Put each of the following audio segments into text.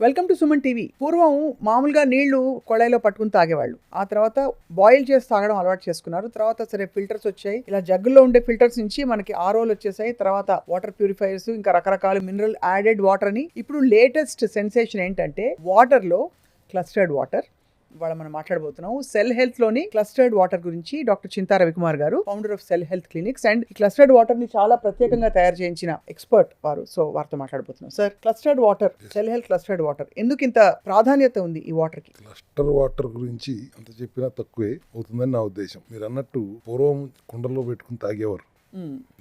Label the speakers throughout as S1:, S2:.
S1: Welcome to Suman TV. పూర్వం మామూలుగా నీళ్లు కొళాయిలో పట్టుకుని తాగేవాళ్ళు. ఆ తర్వాత బాయిల్ చేసి తాగడం అలవాటు చేసుకున్నారు. తర్వాత సరే ఫిల్టర్స్ వచ్చాయి. ఇలా జగ్గుల్లో ఉండే ఫిల్టర్స్ నుంచి మనకి ఆర్ఓలు వచ్చేసాయి. తర్వాత వాటర్ ప్యూరిఫైయర్స్, ఇంకా రకరకాల మినరల్ యాడెడ్ వాటర్ అని. ఇప్పుడు లేటెస్ట్ సెన్సేషన్ ఏంటంటే వాటర్ లో క్లస్టర్డ్ వాటర్. ఇవాళ మనం మాట్లాడబోతున్నాం సెల్ హెల్త్ లోని క్లస్టర్డ్ వాటర్ గురించి. డాక్టర్ చింతా రవికుమార్ గారు, founder of cell health clinics, and ఈ క్లస్టర్డ్ వాటర్ ని చాలా ప్రత్యేకంగా తయారు చేయించిన ఎక్స్పర్ట్ వారు. సో వారితో మాట్లాడబోతున్నాం. Sir, clustered water, cell health clustered water ఎందుకు ఇంత ప్రాధాన్యత ఉంది ఈ వాటర్ కి?
S2: క్లస్టర్ వాటర్ గురించి అంత చెప్పినా తక్కువే అవుతుందని నా ఉద్దేశం. మీరు అన్నట్టు పూర్వం కుండలో పెట్టుకుని తాగేవారు.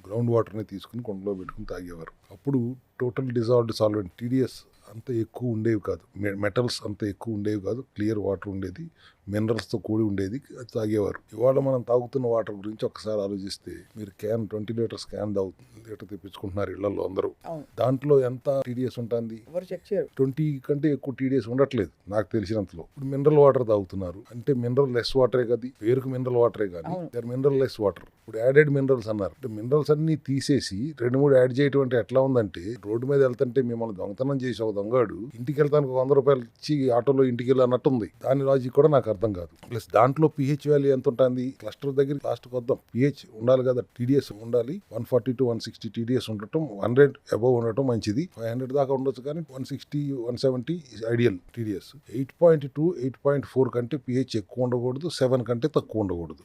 S2: గ్రౌండ్ వాటర్ ని తీసుకుని కుండలో పెట్టుకుని తాగేవారు. అప్పుడు టోటల్ డిజాల్వ్డ్ సాల్వెంట్ టీడీఎస్ అంత ఎక్కువ ఉండేవి కాదు, మెటల్స్ అంత ఎక్కువ ఉండేవి కాదు, క్లియర్ వాటర్ ఉండేది, మినరల్స్తో కూడి ఉండేది, తాగేవారు. ఇవాళ మనం తాగుతున్న వాటర్ గురించి ఒకసారి ఆలోచిస్తే మీరు క్యాన్ 20 లీటర్స్ క్యాన్ లీటర్ తెప్పించుకుంటున్నారు ఇళ్లలో అందరూ. దాంట్లో ఎంత టీడీఎస్ ఉంటుంది? 20 కంటే ఎక్కువ టీడీఎస్ ఉండట్లేదు నాకు తెలిసినంతలో. ఇప్పుడు మినరల్ వాటర్ తాగుతున్నారు అంటే మినరల్ లెస్ వాటరే కదా, పేరుకు మినరల్ వాటరే కానీ మినరల్ లెస్ వాటర్. ఇప్పుడు యాడెడ్ మినరల్స్ అన్నారు అంటే మినరల్స్ అన్ని తీసేసి 2-3 యాడ్ చేయడం అంటే ఎట్లా ఉందంటే, రోడ్డు మీద వెళ్తుంటే మిమ్మల్ని దొంగతనం చేసి ఒక దొంగడు ఇంటికి వెళ్తానికి 100 రూపాయలు ఇచ్చి ఆటోలో ఇంటికి వెళ్ళి అన్నట్టుంది. దాని లాజిక్ కూడా నాకు అర్థం కాదు. ప్లస్ దాంట్లో పిహెచ్ వాల్యూ ఎంత ఉంటుంది? క్లస్టర్ దగ్గర లాస్ట్ వద్దాం, పిహెచ్ ఉండాలి కదా, టీడీఎస్ ఉండాలి. 140 to 160 టీడీఎస్ ఉండటం, 100 అబౌవ్ ఉండటం మంచిది. 500 దాకా ఉండొచ్చు కానీ 160, 170 ఐడియల్ టీడీఎస్. 8.2, 8.4 కంటే పిహెచ్ ఎక్కువ ఉండకూడదు, 7 కంటే తక్కువ ఉండకూడదు.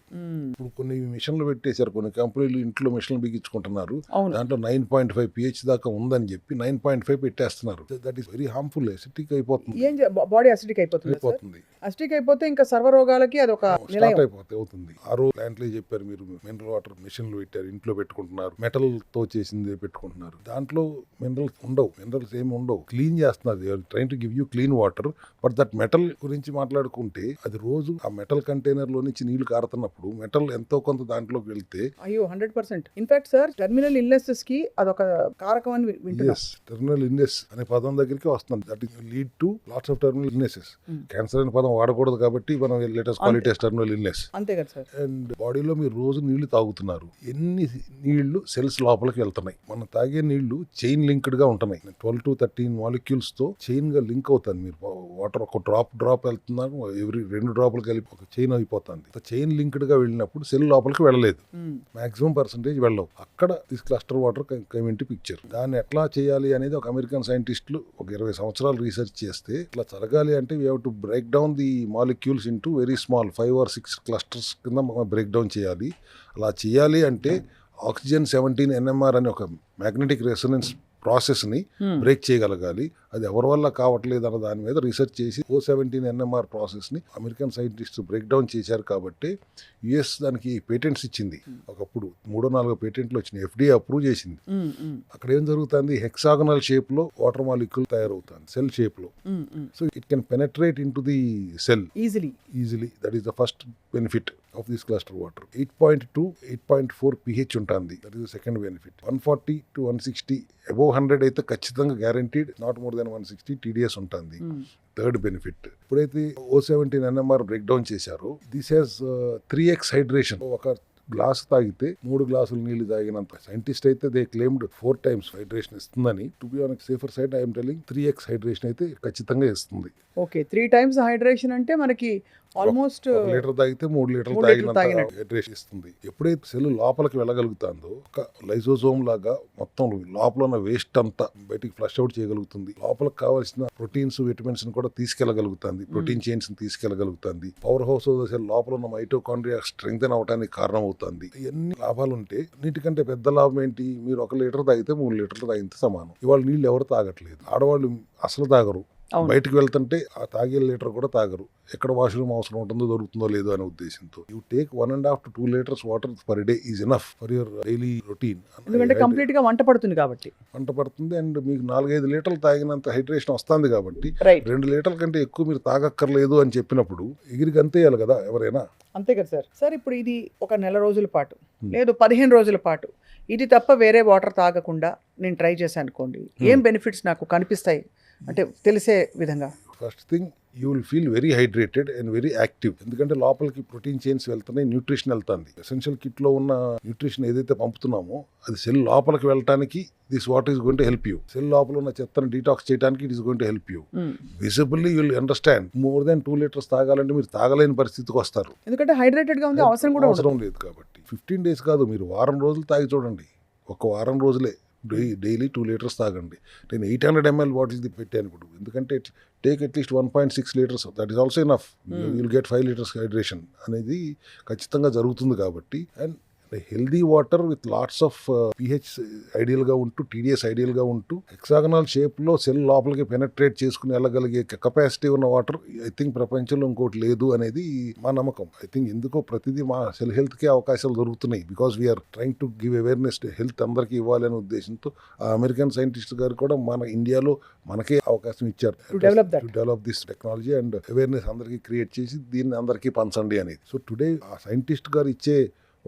S2: ఇప్పుడు కొన్ని మిషన్లు పెట్టేశారు, కొన్ని కంపెనీలు ఇంట్లో మిషన్లు బిగించుకుంటున్నారు, దాంట్లో 9.5 పిహెచ్ దాకా ఉందని చెప్పి 9.5 పెట్టేస్తున్నారు. That is very harmful. Acidic అయిపోతుంది,
S1: బాడీ అసిడిక్ అయిపోతుంది. అసిడిక్ అయిపోతే ఇంకా సర్వరోగాలకి అది ఒక
S2: స్టార్ట్ అవుతుంది. ఆరో ప్లాంట్లో చెప్పారు మీరు, మినరల్ వాటర్ మిషన్లు పెట్టారు, ఇంట్లో పెట్టుకుంటున్నారు, మెటల్ తో చేసింది పెట్టుకుంటున్నారు. దాంట్లో మినరల్స్ ఉండవు, మినరల్స్ ఏమి ఉండవు, క్లీన్ చేస్తున్నారు. Train to give you clean water. But that metal గురించి మాట్లాడుకుంటే, అది రోజు ఆ మెటల్ కంటైనర్ లో నుంచి నీళ్లు కారుతున్నప్పుడు మెటల్ ఎంతో కొంత దాంట్లోకి వెళ్తే,
S1: అయ్యో 100%. ఇన్ఫాక్ట్ సార్, టెర్మినల్ ఇల్నెసెస్ కి అదొక కారకం అని వింటున్నాం.
S2: టెర్మినల్ ఇల్నెస్ అనే పదం దగ్గరికి వస్తుంది. That is lead to lots of terminal illnesses. Cancer అనే పదం వాడకూడదు కాబట్టి మనం లెటెస్ట్ క్వాలిటీ టెర్మినల్ ఇల్నెస్.
S1: అంతే కదా సార్.
S2: అండ్ బాడీలో మీరు రోజు నీళ్లు తాగుతున్నారు, ఎన్ని నీళ్లు సెల్స్ లోపలికి వెళ్తున్నాయి? మనం తాగే నీళ్లు చైన్ లింక్డ్ గా ఉంటున్నాయి. 12 to 13 మాలిక్యూల్స్ తో చైన్ గా లింక్ అవుతుంది. మీరు వాటర్ ఒక డ్రాప్ వెళ్తున్నారు, ఎవ్రీ 2 డ్రాపులు కలిపి ఒక చైన్ అయిపోతుంది. చైన్ లింక్డ్ గా వెళ్ళినప్పుడు సెల్ లోపలికి వెళ్ళలేదు, మాక్సిమం పర్సెంటేజ్ వెళ్ళవు. అక్కడ this cluster water come into picture. దాన్ని ఎట్లా చేయాలి అనేది ఒక అమెరికన్ సైంటిస్టులు ఒక 20 సంవత్సరాలు రీసెర్చ్ చేస్తే, ఇట్లా జరగాలి అంటే we have to break down the molecules into very small 5 or 6 clusters కింద మనం బ్రేక్ డౌన్ చేయాలి. అలా చేయాలి అంటే ఆక్సిజన్ 17 NMR అనే ఒక మ్యాగ్నెటిక్ రెసొనెన్స్ ప్రాసెస్ ని బ్రేక్ చేయగలగాలి. అది ఎవరి వల్ల కావట్లేదు అన్న దాని మీద రీసెర్చ్ చేసి O17 NMR ప్రాసెస్ ని అమెరికన్ సైంటిస్ట్ బ్రేక్ డౌన్ చేశారు. కాబట్టి యుఎస్ దానికి పేటెంట్స్ ఇచ్చింది. ఒకప్పుడు 3-4 పేటెంట్లు వచ్చినాయి, FDA అప్రూవ్ చేసింది. అక్కడ ఏం జరుగుతుంది? హెక్సాగనల్ షేప్ లో వాటర్ మాలిక్యూల్ తయారవుతుంది, సెల్ షేప్ లో. So it can penetrate in to the cell easily. That is the first benefit of this cluster water. 8.2, 8.4 pH ఉంటుంది. That is the second benefit. 140 to 160 above 100 అయితే ఖచ్చితంగా guaranteed, not more than 160 TDS ఉంటుంది. Third benefit, ఇప్పుడైతే O17 NMR break down చేశారో, this has 3x hydration. ఒక glass తాగితే 3 గ్లాసులు నీళ్లు తాగినంత. సైంటిస్ట్ అయితే దే క్లెయిమ్డ్ 4 times హైడ్రేషన్ ఇస్తుందని. To be on safer side I'm telling 3x hydration అయితే ఖచ్చితంగా ఇస్తుంది.
S1: ఓకే, 3 times హైడ్రేషన్ అంటే మనకి ఆల్మోస్ట్
S2: 1 లీటర్ తాగితే 3 లీటర్లు తాగినంత హైడ్రేషన్ ఇస్తుంది. ఎప్పుడైతే సెల్ లోపలికి వెళ్ళగలుగుతుందో, ఒక లైసోజోమ్ లాగా మొత్తం లోపల ఉన్న వేస్ట్ అంతా బయటికి ఫ్లష్ అవుట్ చేయగలుగుతుంది. లోపలికి కావాల్సిన ప్రోటీన్స్, విటమిన్స్ కూడా తీసుకెళ్లగలుగుతుంది, ప్రోటీన్ చైన్స్ తీసుకెళ్లగలుగుతుంది. పవర్ హౌస్ సెల్ లోపల ఉన్న మైటోకాండ్రియా స్ట్రెంగ్తెన్ అవడానికి కారణం అవుతుంది. ఇవన్నీ లాభాలు ఉంటే, నీటికంటే పెద్ద లాభం ఏంటి? మీరు 1 లీటర్ తాగితే 3 లీటర్లు తాగితే సమానం. ఇవాళ నీళ్ళు ఎవరు తాగట్లేదు, ఆడవాళ్ళు అసలు తాగరు. బయటకు వెళ్తుంటే ఆ తాగే లీటర్ కూడా తాగరు. ఎక్కడ వాష్రూమ్ అవసరం ఉంటుందో, దొరుకుతుందో లేదో అనే ఉద్దేశంతో you take 1.5 to 2 liters water per day is enough for your daily routine.
S1: ఎందుకంటే కంప్లీట్ గా వంట పడుతుంది కాబట్టి.
S2: అండ్ మీకు 4-5 లీటర్లు తాగినంత హైడ్రేషన్ వస్తుంది కాబట్టి 2 లీటర్ల కంటే ఎక్కువ మీరు తాగక్కర్లేదు అని చెప్పినప్పుడు ఎగిరికి అంతేయాలి కదా ఎవరైనా.
S1: అంతే కదా సార్. సార్, ఇప్పుడు ఇది ఒక నెల రోజుల పాటు లేదు 15 రోజుల పాటు ఇది తప్ప వేరే వాటర్ తాగకుండా నేను ట్రై చేశాను అనుకోండి, ఏం బెనిఫిట్స్ నాకు కనిపిస్తాయి అంటే తెలిసే విధంగా?
S2: First thing, you will feel very hydrated and very active. ఎందుకంటే లోపలికి ప్రోటీన్ చైన్స్ వెళ్తున్నాయి, న్యూట్రిషన్ వెళ్తుంది. ఎసెన్షియల్ కిట్ లో ఉన్న న్యూట్రిషన్ ఏదైతే పంపుతున్నామో అది సెల్ లోపలికి వెళ్ళడానికి this water is going to help you. Cell లోపల ఉన్న చెత్తను డీటాక్స్ చేయడానికి it is going to help you. Visibly you will understand. More than 2 litres తాగాలంటే మీరు తాగలేని పరిస్థితికి వస్తారు.
S1: ఎందుకంటే హైడ్రేటెడ్ గా ఉంది,
S2: అవసరం లేదు కాబట్టి. 15 days కాదు, మీరు వారం రోజులు తాగి చూడండి. ఒక వారం రోజులే డైలీ 2 లీటర్స్ తాగండి. నేను 800 ml బాటిల్ పెట్టాను ఇప్పుడు. ఎందుకంటే take at least 1.6 litres, that is also enough. You'll get 5 litres hydration అనేది ఖచ్చితంగా జరుగుతుంది కాబట్టి. And healthy water with lots of pH ideal గా ఉంటూ, TDS ఐడియల్ గా ఉంటూ, హెక్సాగనల్ షేప్ లో సెల్ లోపలికి పెనట్రేట్ చేసుకుని వెళ్ళగలిగే కెపాసిటీ ఉన్న వాటర్ ఐ థింక్ ప్రపంచంలో ఇంకోటి లేదు అనేది మా నమ్మకం. ఐ థింక్ ఎందుకో ప్రతిదీ మా సెల్ హెల్త్ కే అవకాశాలు దొరుకుతున్నాయి. Because we are trying to give awareness. Health అందరికీ ఇవ్వాలి అనే ఉద్దేశంతో ఆ అమెరికన్ సైంటిస్ట్ గారు కూడా మన ఇండియాలో మనకే అవకాశం ఇచ్చారు to develop this technology and awareness అందరికీ క్రియేట్ చేసి దీన్ని అందరికీ పంచండి అనేది. సో టుడే ఆ సైంటిస్ట్ గారు ఇచ్చే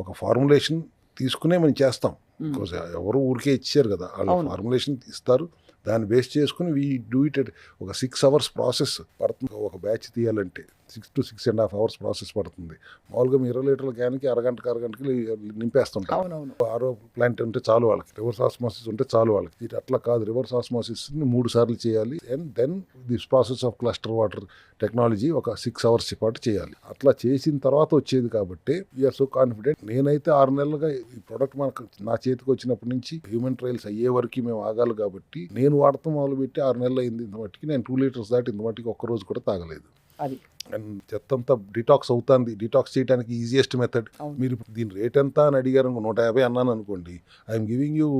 S2: ఒక ఫార్ములేషన్ తీసుకునే మనం చేస్తాం. బికాస్ ఎవరు ఊరికే ఇచ్చారు కదా, వాళ్ళు ఫార్ములేషన్ ఇస్తారు, దాన్ని బేస్ చేసుకుని వీ డూ ఇట్. ఒక 6 hours ప్రాసెస్ పడుతుంది. ఒక బ్యాచ్ తీయాలంటే 6 to 6.5 hours ప్రాసెస్ పడుతుంది. మామూలుగా 20 లీటర్ల క్యాన్కి అరగంటకి నింపేస్తుంటాం. ఆరో ప్లాంట్ ఉంటే చాలు వాళ్ళకి, రివర్స్ ఆస్మాసిస్ ఉంటే చాలు వాళ్ళకి. ఇది అట్లా కాదు, రివర్స్ ఆస్మాసిస్ 3 సార్లు చేయాలి. And then this process of cluster water technology ఒక 6 hours పాటు చేయాలి. అట్లా చేసిన తర్వాత వచ్చేది కాబట్టి వీఆర్ సో కాన్ఫిడెంట్. నేనైతే 6 నెలలుగా ఈ ప్రోడక్ట్ నా చేతికి వచ్చినప్పటి నుంచి హ్యూమన్ ట్రయల్స్ అయ్యే వరకు మేము ఆగాలి కాబట్టి నేను వాడటం మొదలుపెట్టి 6 నెలలు అయింది. ఇంత మట్టికి నేను 2 లీటర్స్ దాటి ఇంత మట్టికి ఒక్కరోజు కూడా తాగలేదు.
S1: అది
S2: అండ్ చెత్తంతా డిటాక్స్ అవుతుంది. డిటాక్స్ చేయడానికి ఈజియెస్ట్ మెథడ్. మీరు దీని రేట్ ఎంత అని అడిగారు, 150 అన్నాను అనుకోండి, I'm giving you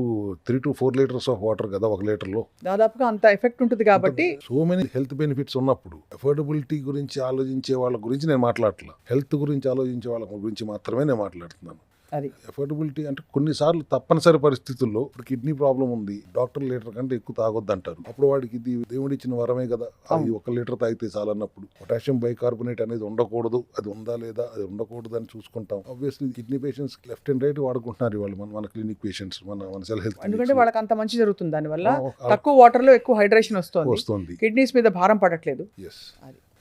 S2: 3 to 4 litres of water కదా ఒక లీటర్లో.
S1: దాదాపుగా అంత ఎఫెక్ట్ ఉంటుంది కాబట్టి.
S2: సో మెనీ హెల్త్ బెనిఫిట్స్ ఉన్నప్పుడు అఫోర్డబిలిటీ గురించి ఆలోచించే వాళ్ళ గురించి నేను మాట్లాడట్లా, హెల్త్ గురించి ఆలోచించే వాళ్ళ గురించి మాత్రమే నేను మాట్లాడుతున్నాను.
S1: అది
S2: అఫోర్డబిలిటీ అంటే కొన్నిసార్లు తప్పనిసరి పరిస్థితుల్లో ఇప్పుడు కిడ్నీ ప్రాబ్లం ఉంది, డాక్టర్ లీటర్ కంటే ఎక్కువ తాగొద్దు అంటారు. అప్పుడు వాడికి ఇది దేవుడి ఇచ్చిన వరమే కదా, అది 1 లీటర్ తాగితే చాలన్నప్పుడు పొటాషియం బైకార్బోనేట్ అనేది ఉండకూడదు, అది ఉందా లేదా, అది ఉండకూడదు అని చూసుకుంటాం. Obviously kidney patients left and right వాడుకుంటున్నారు వాళ్ళు, మన క్లినిక్ పేషెంట్స్, మన సెల్ హెల్త్.
S1: ఎందుకంటే వాళ్ళకి అంత మంచి జరుగుతుంది, దానివల్ల తక్కువ వాటర్ లో ఎక్కువ హైడ్రేషన్ వస్తుంది, కిడ్నీస్ మీద భారం పడట్లేదు.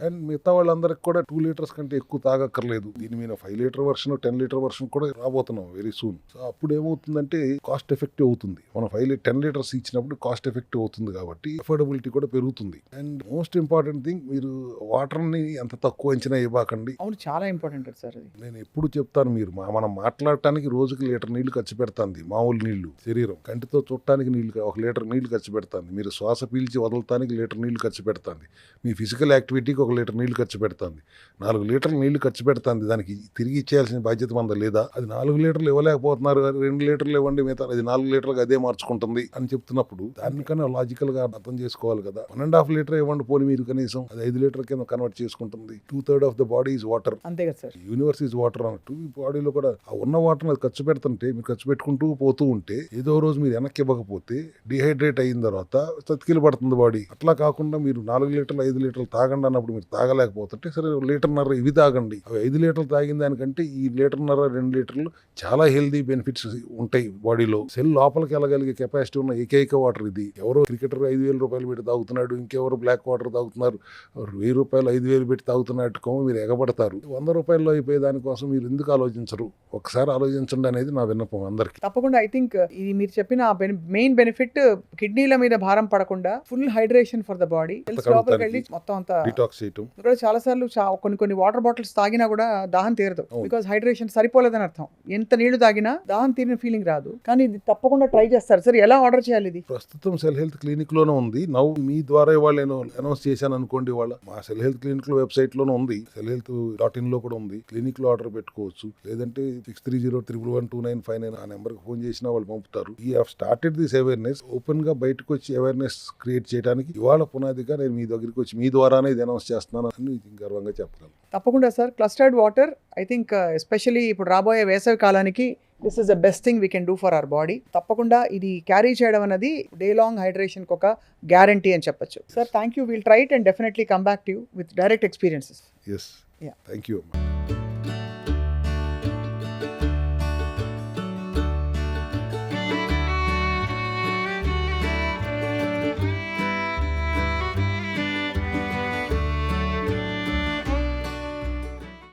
S2: అండ్ మిగతా వాళ్ళందరికి కూడా 2 లీటర్స్ కంటే ఎక్కువ తాగక్కర్లేదు. దీని మీద 5 లీటర్ వర్షన్ 10 లీటర్ వర్షన్ కూడా రాబోతున్నాం వెరీ సూన్. సో అప్పుడు ఏమవుతుందంటే కాస్ట్ ఎఫెక్టివ్ అవుతుంది. మనం 10 లీటర్స్ ఇచ్చినప్పుడు కాస్ట్ ఎఫెక్టివ్ అవుతుంది కాబట్టి అఫోర్డబిలిటీ కూడా పెరుగుతుంది. అండ్ మోస్ట్ ఇంపార్టెంట్ థింగ్, మీరు వాటర్ ని ఎంత తక్కువ అంచనా ఇవ్వకండి.
S1: అవును, చాలా ఇంపార్టెంట్ సార్.
S2: నేను ఎప్పుడు చెప్తాను, మీరు మనం మాట్లాడటానికి రోజుకి 1 లీటర్ నీళ్లు ఖర్చు పెడుతుంది. మామూలు నీళ్లు, శరీరం కంటితో చూడటానికి నీళ్లు 1 లీటర్ నీళ్లు ఖర్చు పెడుతుంది. మీరు శ్వాస పీల్చి వదలటానికి 1 లీటర్ నీళ్లు ఖర్చు పెడుతుంది. మీ ఫిజికల్ యాక్టివిటీకి 1 లీటర్ నీళ్లు ఖర్చు పెడుతుంది. 4 లీటర్లు నీళ్లు ఖర్చు పెడుతుంది. దానికి తిరిగి ఇచ్చేయాల్సిన బాధ్యత మనది లేదా? అది 4 లీటర్లు ఇవ్వలేకపోతున్నారు, 2 లీటర్లు ఇవ్వండి, మిగతా అది 4 లీటర్లకు అదే మార్చుకుంటుంది అని చెప్తున్నప్పుడు దానికన్నా లాజికల్ గా అర్థం చేసుకోవాలి కదా. 1.5 లీటర్ ఇవ్వండి పోనీ, మీరు కనీసం అది 5 లీటర్ కింద కన్వర్ట్ చేసుకుంటుంది. 2/3 of the body is water.
S1: అంతే కదా సార్,
S2: యూనివర్స్ ఈజ్ వాటర్ అన్నట్టు ఈ బాడీలో కూడా ఆ ఉన్న వాటర్ అది ఖర్చు పెడుతుంటే, మీరు ఖర్చు పెట్టుకుంటూ పోతూ ఉంటే ఏదో రోజు మీరు వెనక్కి ఇవ్వకపోతే డిహైడ్రేట్ అయిన తర్వాత చతికిలు పడుతుంది బాడీ. అట్లా కాకుండా మీరు 4 లీటర్లు 5 లీటర్లు తాగండి అన్నప్పుడు మీరు తాగలేకపోతుంటే సరే 1.5 లీటర్ ఇవి తాగండి. అవి 5 లీటర్లు తాగిన దానికంటే ఈ 1.5 లీటర్ 2 లీటర్లు చాలా హెల్దీ బెనిఫిట్స్ ఉంటాయి బాడీలో. సెల్ లోపలికి వెళ్ళగలిగే కెపాసిటీ ఉన్న ఏకైక వాటర్ ఇది. ఎవరో క్రికెటర్ 5,000 రూపాయలు పెట్టి తాగుతున్నాడు, ఇంకెవరు బ్లాక్ వాటర్ తాగుతున్నారు, 1,000 రూపాయలు 5,000 పెట్టి తాగుతున్నట్టుకో మీరు ఎగబడతారు. 100 రూపాయల్లో అయిపోయే దానికోసం మీరు ఎందుకు ఆలోచించరు? ఒకసారి ఆలోచించండి అనేది నా విన్నపం అందరికి.
S1: తప్పకుండా. ఐ థింక్ ఇది మీరు చెప్పిన మెయిన్ బెనిఫిట్, కిడ్నీల మీద భారం పడకుండా full hydration for the body. లోపలికి వెళ్ళి మొత్తం అంతా
S2: డిటాక్స్ చేయటం.
S1: చాలా సార్లు కొన్ని వాటర్ బాటిల్స్ తాగినా కూడా దాహం తీరదు, బికాస్ హైడ్రేషన్ సరిపోలేదని అర్థం. ఎంత నీళ్లు తాగినా దాహం తీరిన ఫీలింగ్ రాదు. కానీ ఇది తప్పకుండా ట్రై చేస్తారు సార్. ఎలా ఆర్డర్ చేయాలి ఇది?
S2: ప్రస్తుతం సెల్ హెల్త్ క్లినిక్ లోనే ఉంది. మీ ద్వారా ఇవాళ నేను అనౌన్స్ చేశాను అనుకోండి, ఇవాళ మా సెల్ హెల్త్ క్లినిక్ లో వెబ్సైట్ లోనే ఉంది, cellhealth.in లో కూడా ఉంది. క్లినిక్ లో ఆర్డర్ పెట్టుకోవచ్చు. లేదంటే 6301112959 ఆ నెంబర్ కి ఫోన్ చేసినా వాళ్ళు పంపుతారు. ఈ have started this awareness. Open గా బయటకు వచ్చి అవేర్నెస్ క్రియేట్ చేయడానికి ఇవాళ పునాదిగా నేను మీ దగ్గరికి వచ్చి మీ ద్వారానే ఇది అనౌన్స్ చేస్తున్నాను అని గర్వంగా చెప్పగలను.
S1: తప్పకుండా sir. Clustered water I think especially ఇప్పుడు రాబోయే వేసవి కాలానికి this is the best thing we can do for our body. తప్పకుండా ఇది క్యారీ చేయడం అనేది డే లాంగ్ హైడ్రేషన్ కి ఒక గ్యారంటీ అని చెప్పొచ్చు. Sir thank you. Will try it and definitely come back to you with direct experiences.
S2: Yes. Thank you.